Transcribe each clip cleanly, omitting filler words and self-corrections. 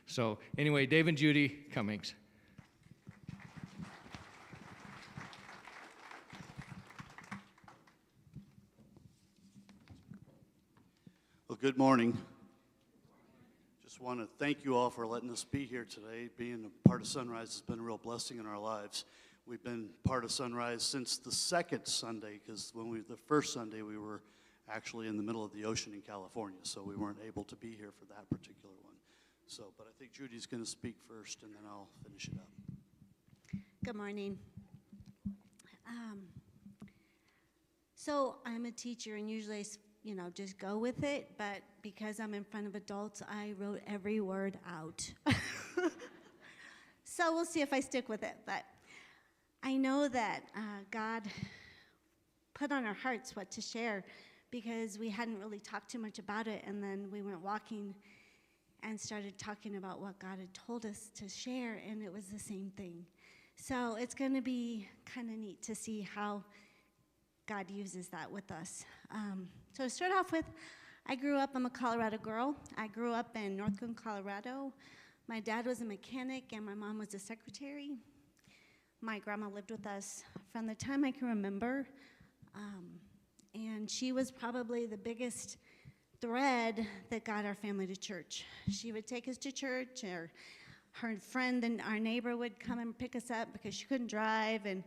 So anyway, Dave and Judy Cummings. Well, good morning. Just want to thank you all for letting us be here today. Being a part of SONrise has been a real blessing in our lives. We've been part of SONrise since the second Sunday, because the first Sunday we were actually in the middle of the ocean in California, so we weren't able to be here for that particular one. So, but I think Judy's going to speak first, and then I'll finish it up. Good morning. So I'm a teacher, and usually I just go with it, but because I'm in front of adults, I wrote every word out. So we'll see if I stick with it, but I know that God put on our hearts what to share, because we hadn't really talked too much about it, and then we went walking and started talking about what God had told us to share, and it was the same thing. So it's going to be kind of neat to see how God uses that with us. So to start off with, I'm a Colorado girl. I grew up in Northern Colorado. My dad was a mechanic, and my mom was a secretary. My grandma lived with us from the time I can remember, and she was probably the biggest thread that got our family to church. She would take us to church, or her friend and our neighbor would come and pick us up because she couldn't drive, and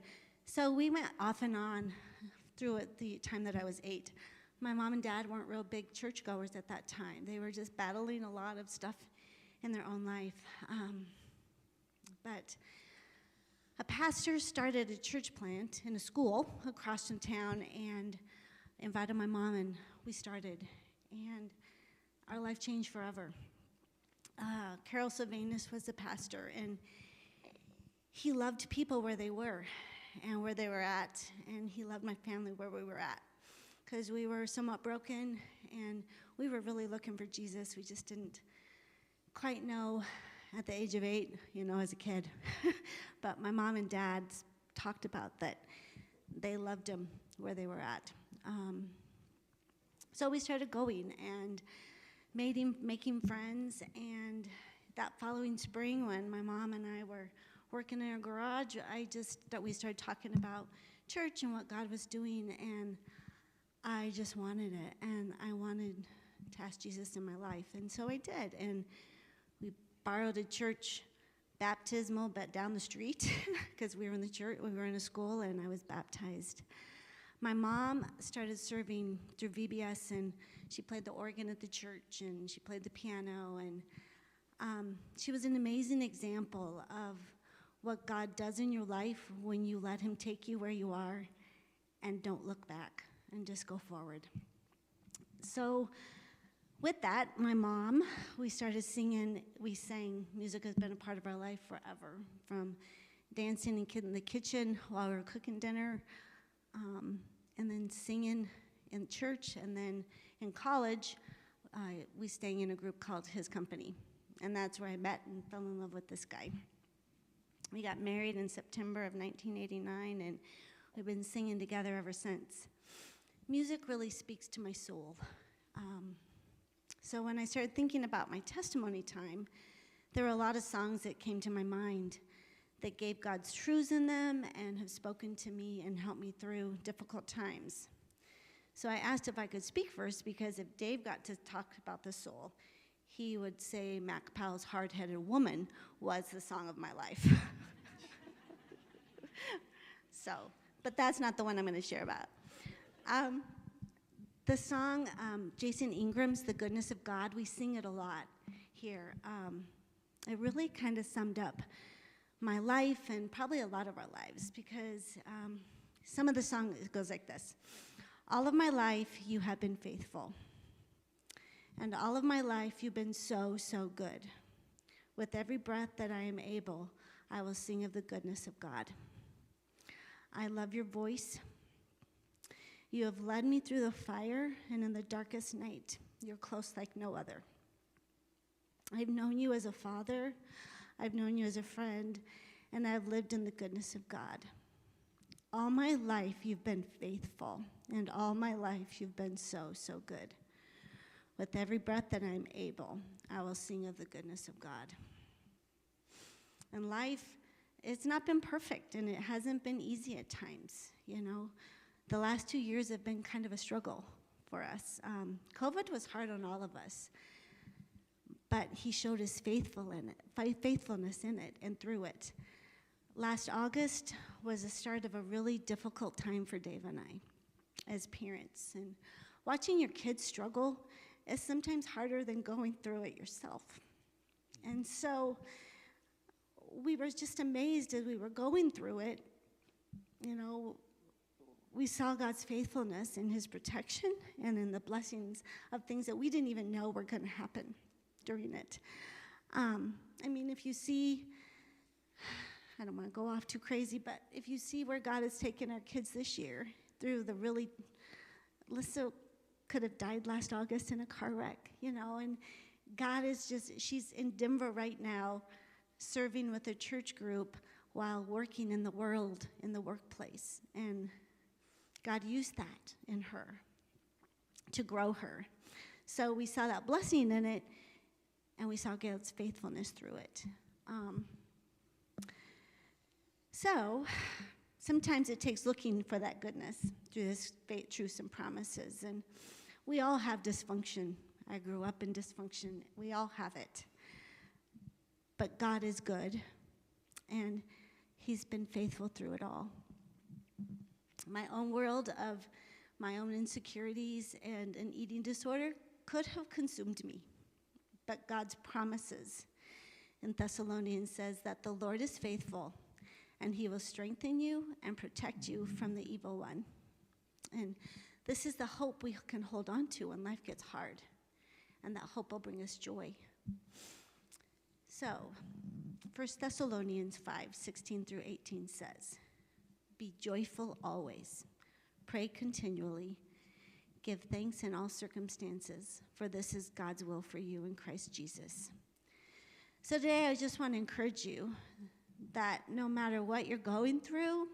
so we went off and on through it the time that I was 8. My mom and dad weren't real big churchgoers at that time. They were just battling a lot of stuff in their own life. But a pastor started a church plant in a school across from town and invited my mom, and we started. And our life changed forever. Carol Sylvanus was the pastor, and he loved people where they were and where they were at, and he loved my family where we were at, because we were somewhat broken, and we were really looking for Jesus. We just didn't quite know at the age of 8, as a kid. But my mom and dad talked about that they loved him where they were at. So we started going and making friends, and that following spring, when my mom and I were working in our garage, we started talking about church and what God was doing, and I just wanted it, and I wanted to ask Jesus in my life, and so I did, and we borrowed a church baptismal but down the street, because we were in the church, we were in a school, and I was baptized. My mom started serving through VBS, and she played the organ at the church, and she played the piano, and she was an amazing example of what God does in your life when you let him take you where you are and don't look back and just go forward. So with that, my mom, we started singing. We sang. Music has been a part of our life forever, from dancing in the kitchen while we were cooking dinner, and then singing in church, and then in college, we sang in a group called His Company, and that's where I met and fell in love with this guy. We got married in September of 1989, and we've been singing together ever since. Music really speaks to my soul. So when I started thinking about my testimony time, there were a lot of songs that came to my mind that gave God's truths in them and have spoken to me and helped me through difficult times. So I asked if I could speak first, because if Dave got to talk about the soul, he would say Mac Powell's Hard-Headed Woman was the song of my life. But that's not the one I'm going to share about. The song, Jason Ingram's The Goodness of God, we sing it a lot here. It really kind of summed up my life and probably a lot of our lives, because some of the song goes like this. All of my life you have been faithful, and all of my life you've been so, so good. With every breath that I am able, I will sing of the goodness of God. I love your voice. You have led me through the fire, and in the darkest night, you're close like no other. I've known you as a father, I've known you as a friend, and I've lived in the goodness of God. All my life you've been faithful, and all my life you've been so, so good. With every breath that I'm able, I will sing of the goodness of God. And life, it's not been perfect, and it hasn't been easy at times, you know. The last 2 years have been kind of a struggle for us. COVID was hard on all of us, but he showed his faithfulness in it and through it. Last August was the start of a really difficult time for Dave and I as parents. And watching your kids struggle is sometimes harder than going through it yourself. And so we were just amazed as we were going through it. You know, we saw God's faithfulness in his protection and in the blessings of things that we didn't even know were going to happen during it. I mean, if you see, I don't want to go off too crazy, but if you see where God has taken our kids this year through the really, Lissa could have died last August in a car wreck, you know, and God is just, she's in Denver right now serving with a church group while working in the world, in the workplace. And God used that in her to grow her. So we saw that blessing in it, and we saw God's faithfulness through it. So sometimes it takes looking for that goodness through His faith, truths, and promises. And we all have dysfunction. I grew up in dysfunction. We all have it. But God is good, and He's been faithful through it all. My own world of my own insecurities and an eating disorder could have consumed me. But God's promises in Thessalonians says that the Lord is faithful, and He will strengthen you and protect you from the evil one. And this is the hope we can hold on to when life gets hard, and that hope will bring us joy. So, 1 Thessalonians 5:16-18 says, "Be joyful always, pray continually, give thanks in all circumstances, for this is God's will for you in Christ Jesus." So today I just want to encourage you that no matter what you're going through,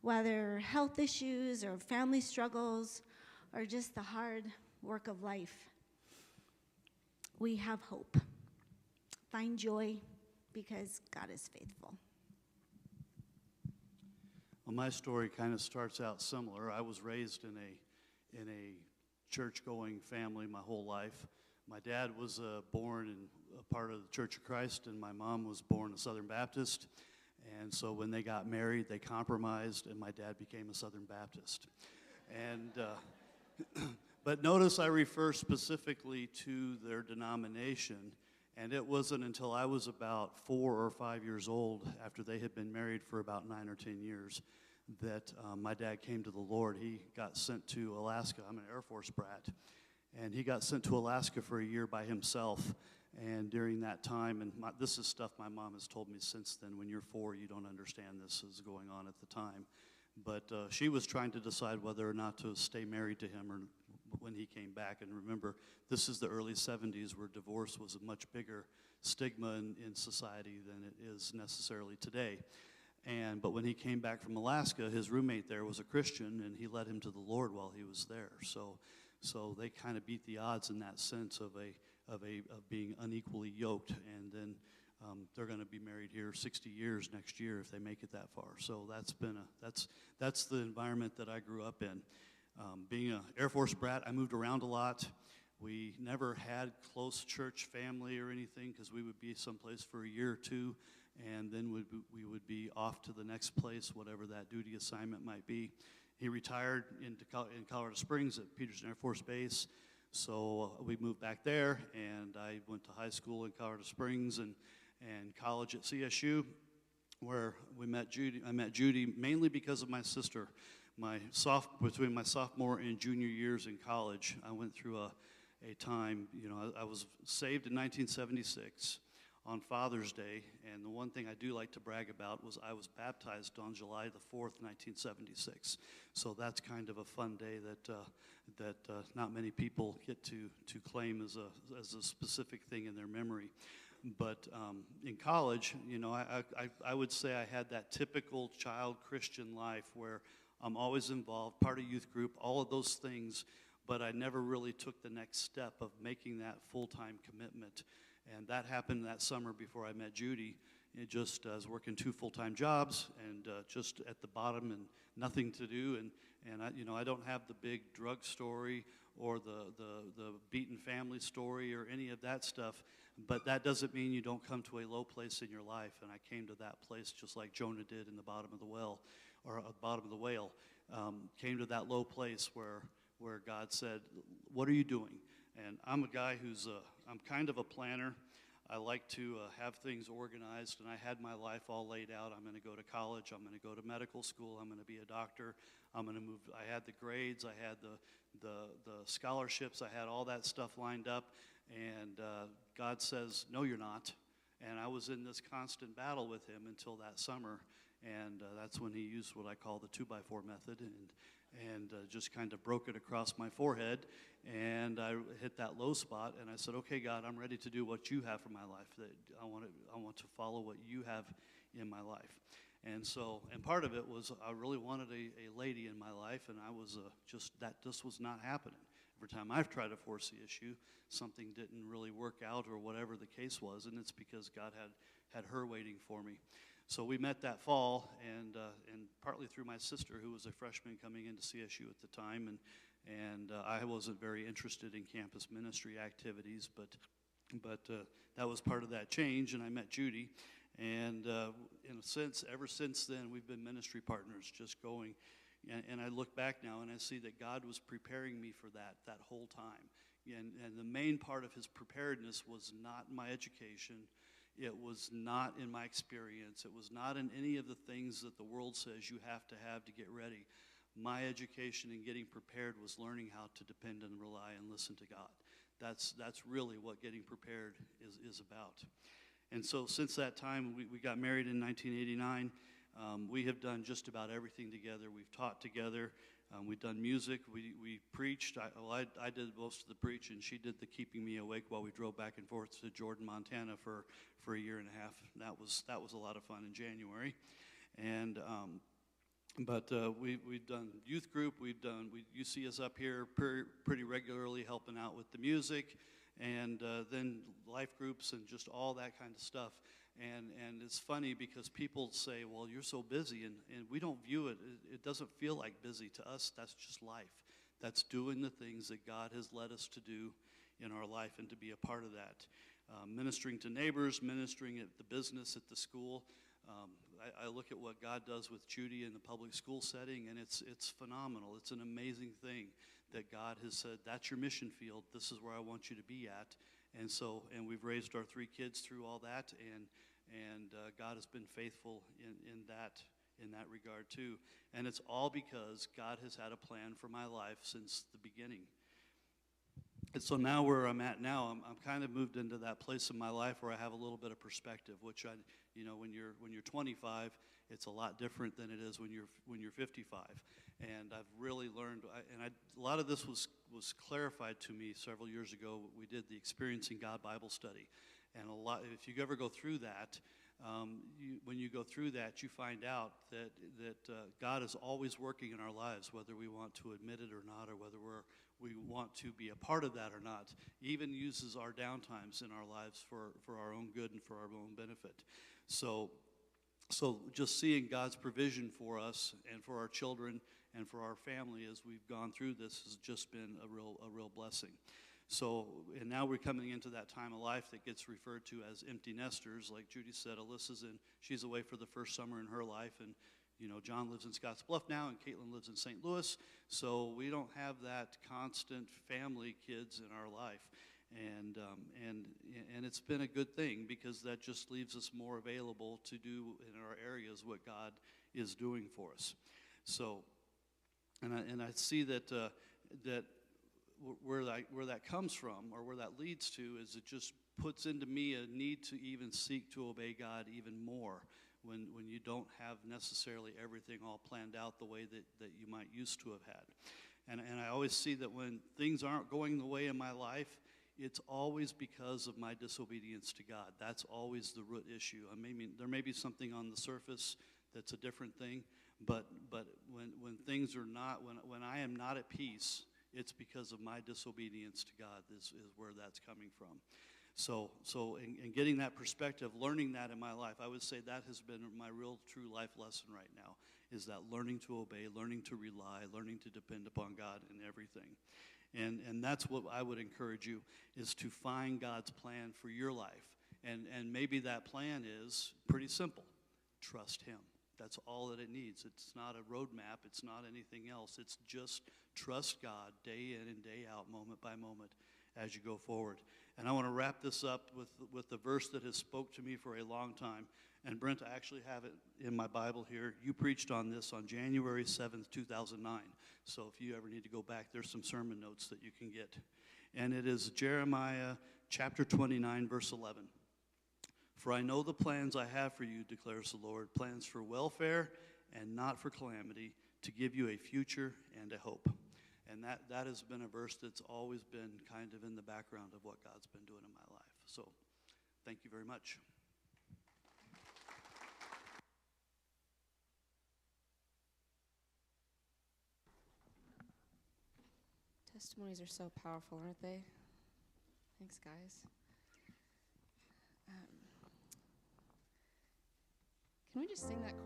whether health issues or family struggles or just the hard work of life, we have hope. Find joy because God is faithful. Well, my story kind of starts out similar. I was raised in a church-going family my whole life. My dad was born in a part of the Church of Christ, and my mom was born a Southern Baptist. And so when they got married, they compromised, and my dad became a Southern Baptist. And but notice I refer specifically to their denomination, and it wasn't until I was about 4 or 5 years old, after they had been married for about 9 or 10 years, that my dad came to the Lord. He got sent to Alaska. I'm an Air Force brat. And he got sent to Alaska for a year by himself. And during that time, and this is stuff my mom has told me since then, when you're 4, you don't understand this is going on at the time. But she was trying to decide whether or not to stay married to him or when he came back. And remember, this is the early 70s, where divorce was a much bigger stigma in society than it is necessarily today. But when he came back from Alaska, his roommate there was a Christian, and he led him to the Lord while he was there. So they kind of beat the odds in that sense of being unequally yoked. And then they're going to be married here 60 years next year if they make it that far. So that's the environment that I grew up in. Being an Air Force brat, I moved around a lot. We never had close church family or anything, because we would be someplace for a year or two, and then we would be off to the next place, whatever that duty assignment might be. He retired in Colorado Springs at Peterson Air Force Base, so we moved back there, and I went to high school in Colorado Springs and college at CSU, where I met Judy mainly because of my sister. Between my sophomore and junior years in college, I went through a time, I was saved in 1976 on Father's Day, and the one thing I do like to brag about was I was baptized on July the 4th, 1976. So that's kind of a fun day that not many people get to claim as a specific thing in their memory. But in college, I would say I had that typical child Christian life where I'm always involved, part of youth group, all of those things. but I never really took the next step of making that full-time commitment. And that happened that summer before I met Judy. It just I was working 2 full-time jobs and just at the bottom and nothing to do. And I don't have the big drug story or the beaten family story or any of that stuff. But that doesn't mean you don't come to a low place in your life. And I came to that place just like Jonah did in the bottom of the well, or the bottom of the whale. Came to that low place where God said, "What are you doing?" And I'm a guy I'm kind of a planner. I like to have things organized, and I had my life all laid out. I'm going to go to college. I'm going to go to medical school. I'm going to be a doctor. I'm going to move. I had the grades. I had the scholarships. I had all that stuff lined up. And God says, "No, you're not." And I was in this constant battle with him until that summer. And that's when he used what I call the 2x4 method and just kind of broke it across my forehead. And I hit that low spot, and I said, "Okay, God, I'm ready to do what you have for my life. That I want to follow what you have in my life." And part of it was I really wanted a lady in my life, and I was just was not happening. Every time I've tried to force the issue, something didn't really work out or whatever the case was, and it's because God had her waiting for me. So we met that fall, and partly through my sister, who was a freshman coming into CSU at the time, and I wasn't very interested in campus ministry activities, but that was part of that change, and I met Judy, and in a sense, ever since then, we've been ministry partners, just going, and I look back now, and I see that God was preparing me for that whole time, and the main part of his preparedness was not my education. It was not in my experience. It was not in any of the things that the world says you have to get ready. My education in getting prepared was learning how to depend and rely and listen to God. That's really what getting prepared is about. And so since that time, we got married in 1989. We have done just about everything together. We've taught together. We've done music. We preached. I did most of the preaching. She did the keeping me awake while we drove back and forth to Jordan, Montana for a year and a half. That was a lot of fun in January. And we've done youth group. You see us up here pretty regularly helping out with the music, and then life groups and just all that kind of stuff. And it's funny because people say, "Well, you're so busy," and we don't view it. It doesn't feel like busy to us. That's just life. That's doing the things that God has led us to do in our life and to be a part of that. Ministering to neighbors, ministering at the business, at the school. I look at what God does with Judy in the public school setting, and it's phenomenal. It's an amazing thing that God has said, "That's your mission field. This is where I want you to be at." And we've raised our 3 kids through all that, and God has been faithful in that regard too. And it's all because God has had a plan for my life since the beginning. And so now where I'm at now, I'm kind of moved into that place in my life where I have a little bit of perspective, which when you're 25, it's a lot different than it is when you're 55. And I've really learned, a lot of this was clarified to me several years ago. We did the Experiencing God Bible study, and if you ever go through that, when you go through that, you find out that God is always working in our lives, whether we want to admit it or not, or whether we want to be a part of that or not. He even uses our downtimes in our lives for our own good and for our own benefit. So just seeing God's provision for us and for our children and for our family as we've gone through this has just been a real blessing. And now we're coming into that time of life that gets referred to as empty nesters. Like Judy said, she's away for the first summer in her life, and John lives in Scottsbluff now, and Caitlin lives in St. Louis. So we don't have that constant family kids in our life, and it's been a good thing because that just leaves us more available to do in our areas what God is doing for us. So, and I see that where that comes from, or where that leads to, is it just puts into me a need to even seek to obey God even more when you don't have necessarily everything all planned out the way that you might used to have had. And I always see that when things aren't going the way in my life, it's always because of my disobedience to God. That's always the root issue. There may be something on the surface that's a different thing, but when things are not, when I am not at peace it's because of my disobedience to God is where that's coming from. So in getting that perspective, learning that in my life, I would say that has been my real true life lesson right now, is that learning to obey, learning to rely, learning to depend upon God in everything. And that's what I would encourage you, is to find God's plan for your life. And maybe that plan is pretty simple. Trust Him. That's all that it needs. It's not a roadmap. It's not anything else. It's just trust God day in and day out, moment by moment, as you go forward. And I want to wrap this up with the verse that has spoke to me for a long time. And Brent, I actually have it in my Bible here. You preached on this on January 7th, 2009. So if you ever need to go back, there's some sermon notes that you can get. And it is Jeremiah chapter 29, verse 11. For I know the plans I have for you, declares the Lord, plans for welfare and not for calamity, to give you a future and a hope. And that has been a verse that's always been kind of in the background of what God's been doing in my life. So thank you very much. Testimonies are so powerful, aren't they? Thanks, guys. Can we just sing that